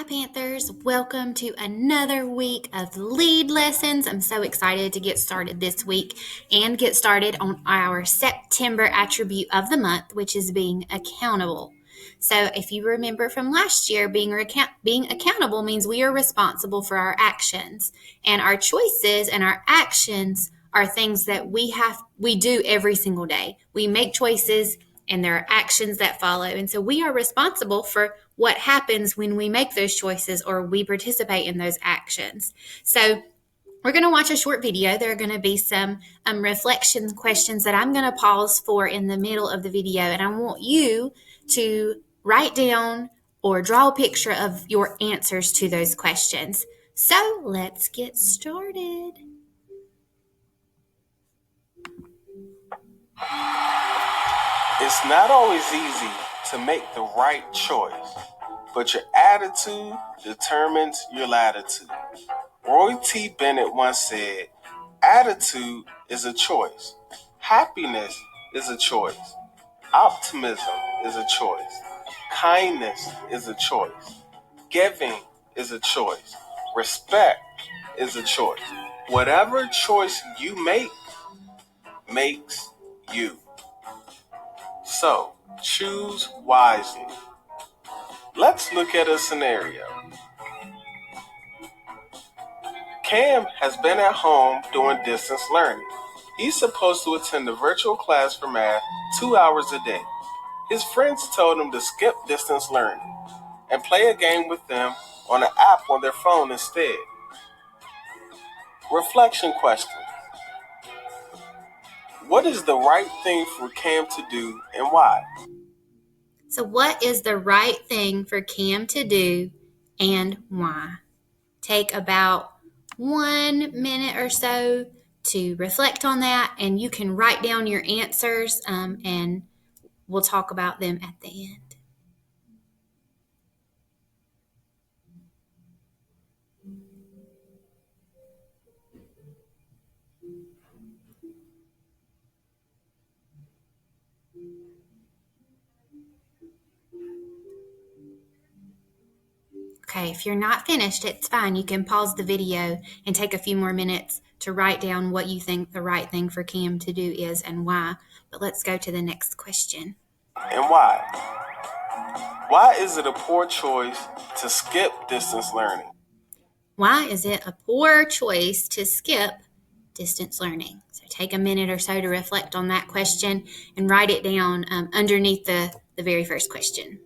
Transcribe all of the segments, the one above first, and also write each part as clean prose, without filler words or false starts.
Panthers. Welcome to another week of lead lessons. I'm so excited to get started this week and get started on our September attribute of the month, which is being accountable. So if you remember from last year, being accountable means we are responsible for our actions, and our choices and our actions are things that we do every single day. We make choices and there are actions that follow. And so we are responsible for what happens when we make those choices or we participate in those actions. So we're going to watch a short video. There are going to be some reflection questions that I'm going to pause for in the middle of the video. And I want you to write down or draw a picture of your answers to those questions. So let's get started. It's not always easy to make the right choice, but your attitude determines your latitude. Roy T. Bennett once said, "Attitude is a choice. Happiness is a choice. Optimism is a choice. Kindness is a choice. Giving is a choice. Respect is a choice. Whatever choice you make makes you. So, choose wisely." Let's look at a scenario. Cam has been at home doing distance learning. He's supposed to attend a virtual class for math 2 hours a day. His friends told him to skip distance learning and play a game with them on an app on their phone instead. Reflection question. What is the right thing for Cam to do and why? So what is the right thing for Cam to do and why? Take about 1 minute or so to reflect on that, and you can write down your answers and we'll talk about them at the end. Okay, if you're not finished, it's fine. You can pause the video and take a few more minutes to write down what you think the right thing for Cam to do is and why. But let's go to the next question. And why? Why is it a poor choice to skip distance learning? Why is it a poor choice to skip distance learning? So take a minute or so to reflect on that question and write it down underneath the very first question.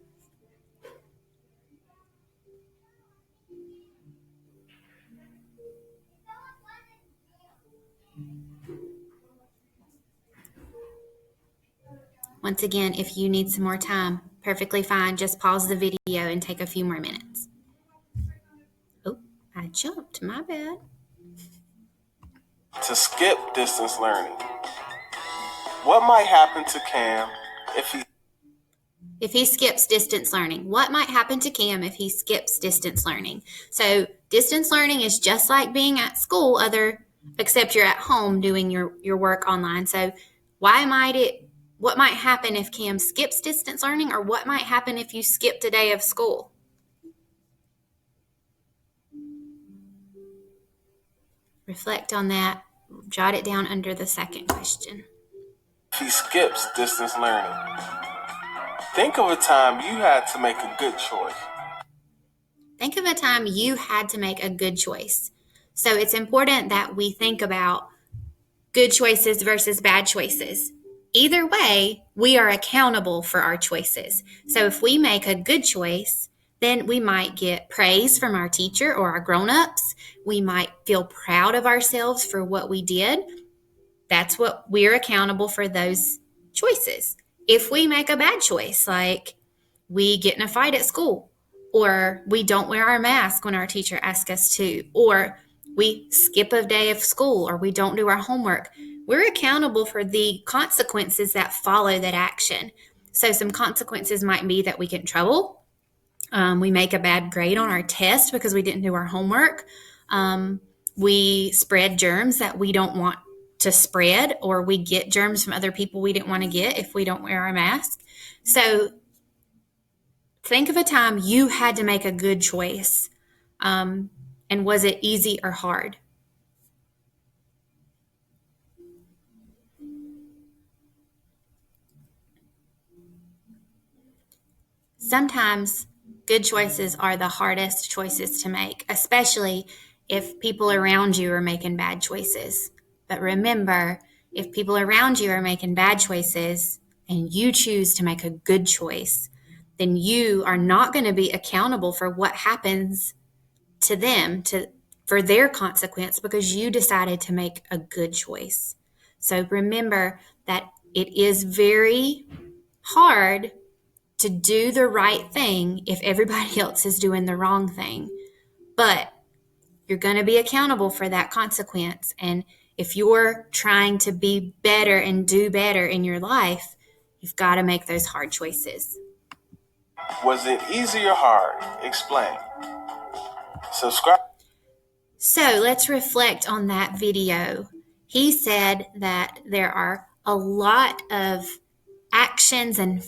Once again, if you need some more time, perfectly fine. Just pause the video and take a few more minutes. Oh, I jumped. My bad. To skip distance learning. What might happen to Cam if he skips distance learning? What might happen to Cam if he skips distance learning? So distance learning is just like being at school, except you're at home doing your work online. So what might happen if Cam skips distance learning, or what might happen if you skipped a day of school? Reflect on that. Jot it down under the second question. If he skips distance learning. Think of a time you had to make a good choice. Think of a time you had to make a good choice. So it's important that we think about good choices versus bad choices. Either way, we are accountable for our choices. So if we make a good choice, then we might get praise from our teacher or our grown-ups. We might feel proud of ourselves for what we did. That's what we're accountable for, those choices. If we make a bad choice, like we get in a fight at school, or we don't wear our mask when our teacher asks us to, or we skip a day of school, or we don't do our homework, we're accountable for the consequences that follow that action. So some consequences might be that we get in trouble. We make a bad grade on our test because we didn't do our homework. We spread germs that we don't want to spread, or we get germs from other people we didn't want to get if we don't wear our mask. So Think of a time you had to make a good choice. And was it easy or hard? Sometimes good choices are the hardest choices to make, especially if people around you are making bad choices. But remember, if people around you are making bad choices and you choose to make a good choice, then you are not going to be accountable for what happens to them, for their consequence, because you decided to make a good choice. So remember that it is very hard to do the right thing if everybody else is doing the wrong thing. But you're going to be accountable for that consequence. And if you're trying to be better and do better in your life, you've got to make those hard choices. Was it easy or hard? Explain. Subscribe. So let's reflect on that video. He said that there are a lot of actions and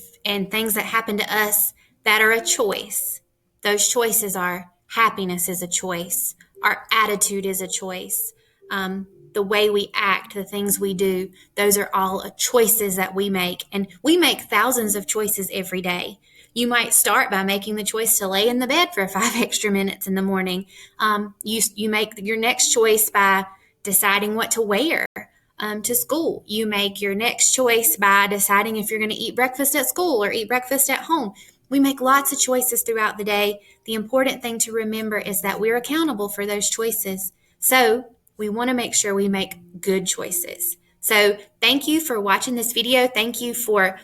things that happen to us that are a choice. Those choices are happiness is a choice. Our attitude is a choice. The way we act, the things we do, those are all choices that we make. And we make thousands of choices every day. You might start by making the choice to lay in the bed for 5 extra minutes in the morning. You make your next choice by deciding what to wear to school. You make your next choice by deciding if you're going to eat breakfast at school or eat breakfast at home. We make lots of choices throughout the day. The important thing to remember is that we're accountable for those choices. So we want to make sure we make good choices. So thank you for watching this video. Thank you for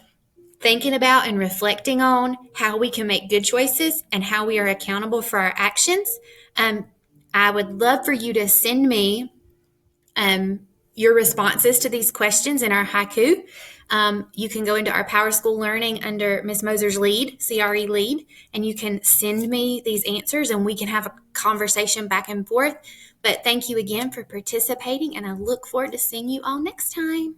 thinking about and reflecting on how we can make good choices and how we are accountable for our actions. I would love for you to send me your responses to these questions in our haiku. You can go into our Power School Learning under Ms. Moser's lead, CRE lead, and you can send me these answers and we can have a conversation back and forth. But thank you again for participating, and I look forward to seeing you all next time.